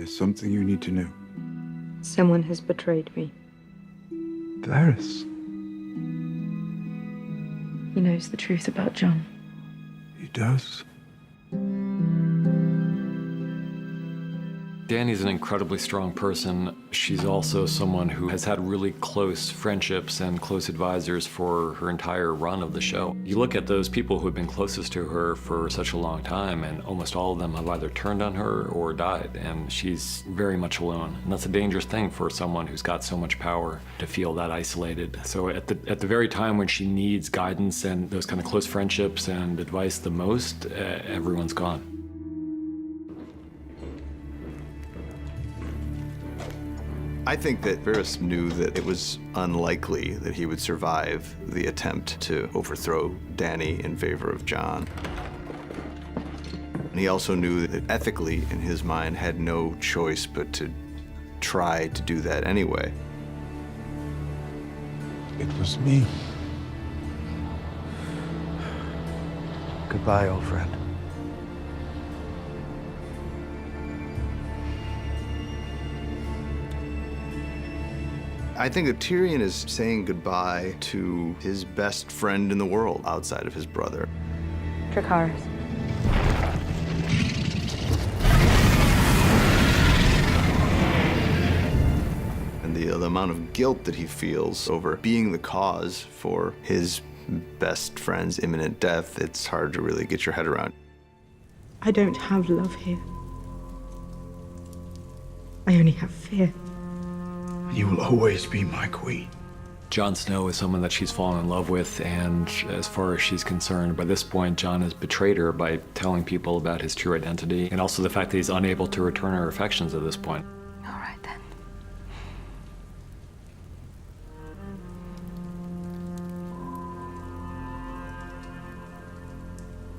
There's something you need to know. Someone has betrayed me. Daenerys. He knows the truth about John. He does. Dany's an incredibly strong person. She's also someone who has had really close friendships and close advisors for her entire run of the show. You look at those people who have been closest to her for such a long time, and almost all of them have either turned on her or died, and she's very much alone. And that's a dangerous thing for someone who's got so much power, to feel that isolated. So at the very time when she needs guidance and those kind of close friendships and advice the most, everyone's gone. I think that Varys knew that it was unlikely that he would survive the attempt to overthrow Dany in favor of Jon. And he also knew that ethically, in his mind, had no choice but to try to do that anyway. It was me. Goodbye, old friend. I think that Tyrion is saying goodbye to his best friend in the world outside of his brother. Dracarys. And the amount of guilt that he feels over being the cause for his best friend's imminent death, it's hard to really get your head around. I don't have love here. I only have fear. You will always be my queen. Jon Snow is someone that she's fallen in love with, and as far as she's concerned, by this point, Jon has betrayed her by telling people about his true identity, and also the fact that he's unable to return her affections at this point. All right, then.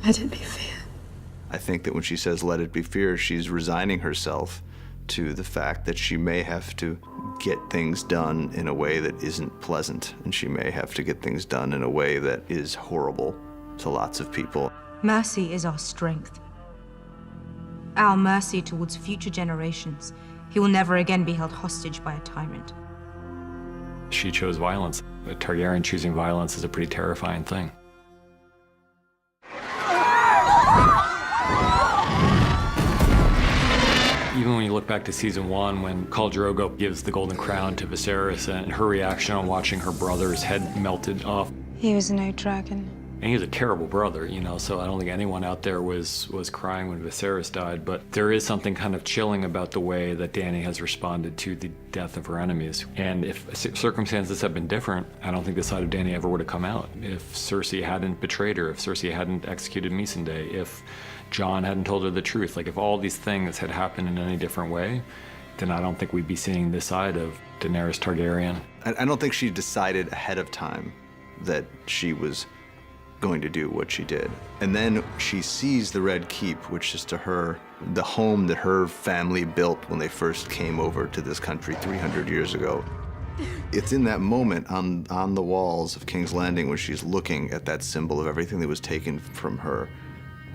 Let it be fear. I think that when she says, let it be fear, she's resigning herself to the fact that she may have to get things done in a way that isn't pleasant, and she may have to get things done in a way that is horrible to lots of people. Mercy is our strength. Our mercy towards future generations. He will never again be held hostage by a tyrant. She chose violence. A Targaryen choosing violence is a pretty terrifying thing. Even when you look back to season 1, when Khal Drogo gives the Golden Crown to Viserys, and her reaction on watching her brother's head melted off. He was no dragon. And he was a terrible brother, you know, so I don't think anyone out there was crying when Viserys died, but there is something kind of chilling about the way that Dany has responded to the death of her enemies. And if circumstances had been different, I don't think the side of Dany ever would have come out. If Cersei hadn't betrayed her, if Cersei hadn't executed Missandei, if Jon hadn't told her the truth, like if all these things had happened in any different way, then I don't think we'd be seeing this side of Daenerys Targaryen. I don't think she decided ahead of time that she was going to do what she did. And then she sees the Red Keep, which is to her the home that her family built when they first came over to this country 300 years ago. It's in that moment on the walls of King's Landing when she's looking at that symbol of everything that was taken from her,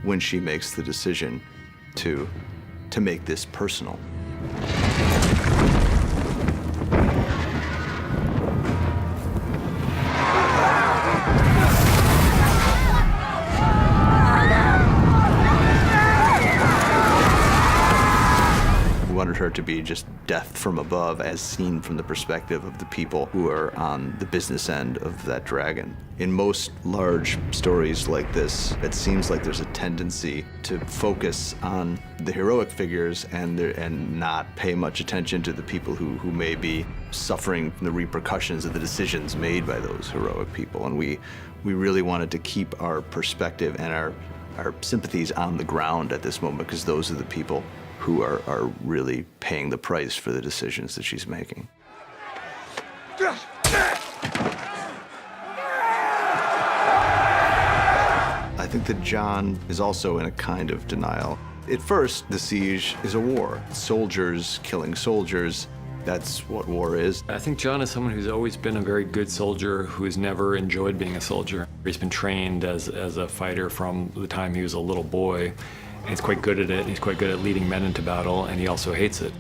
when she makes the decision to make this personal. We wanted her to be just death from above, as seen from the perspective of the people who are on the business end of that dragon. In most large stories like this, it seems like there's a tendency to focus on the heroic figures and not pay much attention to the people who may be suffering from the repercussions of the decisions made by those heroic people. And we really wanted to keep our perspective and our sympathies on the ground at this moment, because those are the people who are really paying the price for the decisions that she's making. I think that Jon is also in a kind of denial. At first, the siege is a war. Soldiers killing soldiers. That's what war is. I think Jon is someone who's always been a very good soldier, who's never enjoyed being a soldier. He's been trained as a fighter from the time he was a little boy. And he's quite good at it. He's quite good at leading men into battle, and he also hates it.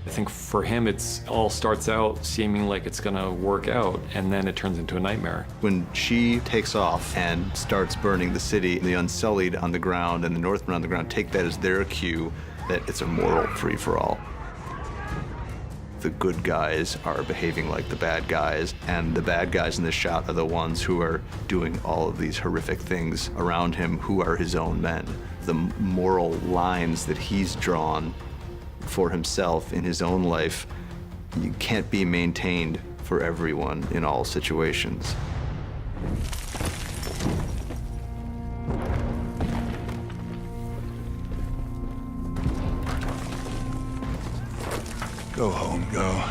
I think for him, it's all starts out seeming like it's gonna work out, and then it turns into a nightmare. When she takes off and starts burning the city, the Unsullied on the ground and the Northmen on the ground take that as their cue that it's a moral free-for-all. The good guys are behaving like the bad guys, and the bad guys in this shot are the ones who are doing all of these horrific things around him, who are his own men. The moral lines that he's drawn for himself in his own life, you can't be maintained for everyone in all situations. Go home, go.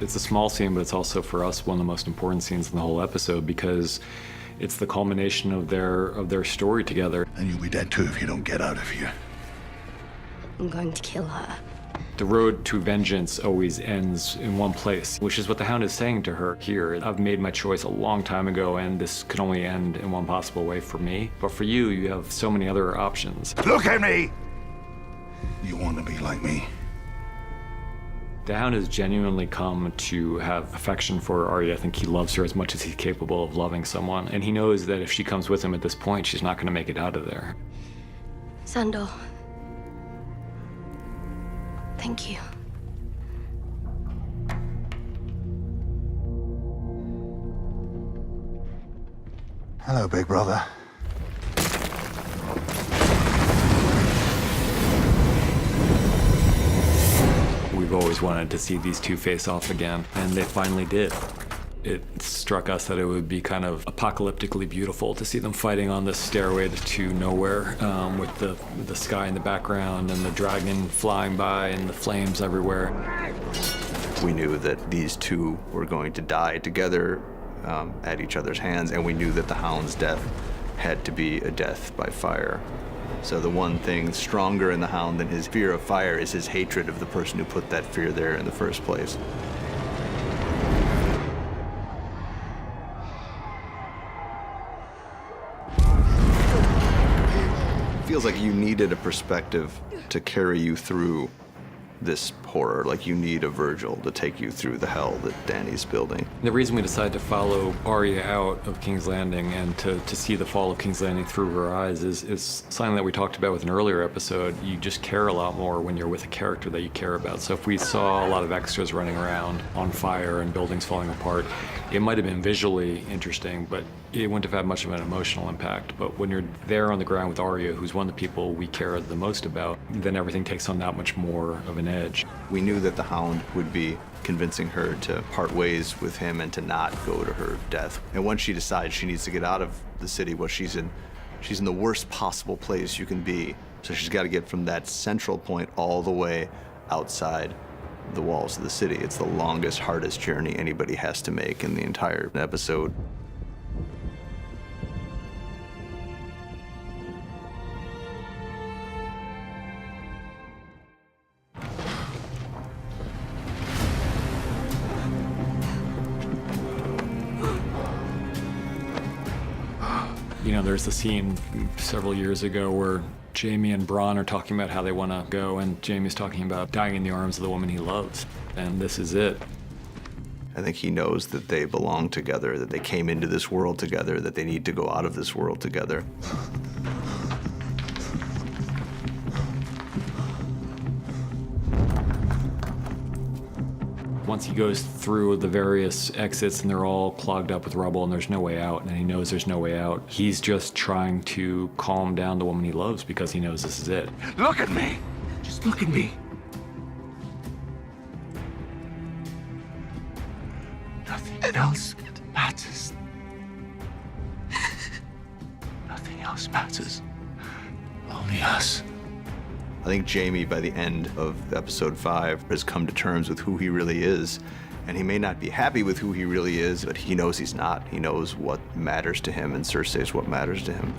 It's a small scene, but it's also for us one of the most important scenes in the whole episode because it's the culmination of their story together. And you'll be dead too if you don't get out of here. I'm going to kill her. The road to vengeance always ends in one place, which is what the Hound is saying to her here. I've made my choice a long time ago, and this could only end in one possible way for me. But for you, you have so many other options. Look at me! You want to be like me? The Hound has genuinely come to have affection for Arya. I think he loves her as much as he's capable of loving someone. And he knows that if she comes with him at this point, she's not going to make it out of there. Sandor. Thank you. Hello, big brother. We've always wanted to see these two face off again, and they finally did. It struck us that it would be kind of apocalyptically beautiful to see them fighting on this stairway to nowhere, with the sky in the background and the dragon flying by and the flames everywhere. We knew that these two were going to die together at each other's hands, and we knew that the Hound's death had to be a death by fire. So the one thing stronger in the Hound than his fear of fire is his hatred of the person who put that fear there in the first place. Feels like you needed a perspective to carry you through this horror, like you need a Virgil to take you through the hell that Dany's building. The reason we decided to follow Arya out of King's Landing and to see the fall of King's Landing through her eyes is something that we talked about with an earlier episode. You just care a lot more when you're with a character that you care about. So if we saw a lot of extras running around on fire and buildings falling apart, it might have been visually interesting, but it wouldn't have had much of an emotional impact. But when you're there on the ground with Arya, who's one of the people we care the most about, then everything takes on that much more of an edge. We knew that the Hound would be convincing her to part ways with him and to not go to her death. And once she decides she needs to get out of the city, well, she's in the worst possible place you can be. So she's got to get from that central point all the way outside the walls of the city. It's the longest, hardest journey anybody has to make in the entire episode. You know, there's a scene several years ago where Jaime and Bronn are talking about how they want to go, and Jaime's talking about dying in the arms of the woman he loves. And this is it. I think he knows that they belong together, that they came into this world together, that they need to go out of this world together. Once he goes through the various exits and they're all clogged up with rubble and there's no way out, and he knows there's no way out, he's just trying to calm down the woman he loves because he knows this is it. Look at me! Just look at me. Nothing else matters. Nothing else matters. Only us. I think Jaime, by the end of episode 5, has come to terms with who he really is. And he may not be happy with who he really is, but he knows he's not. He knows what matters to him, and Cersei is what matters to him.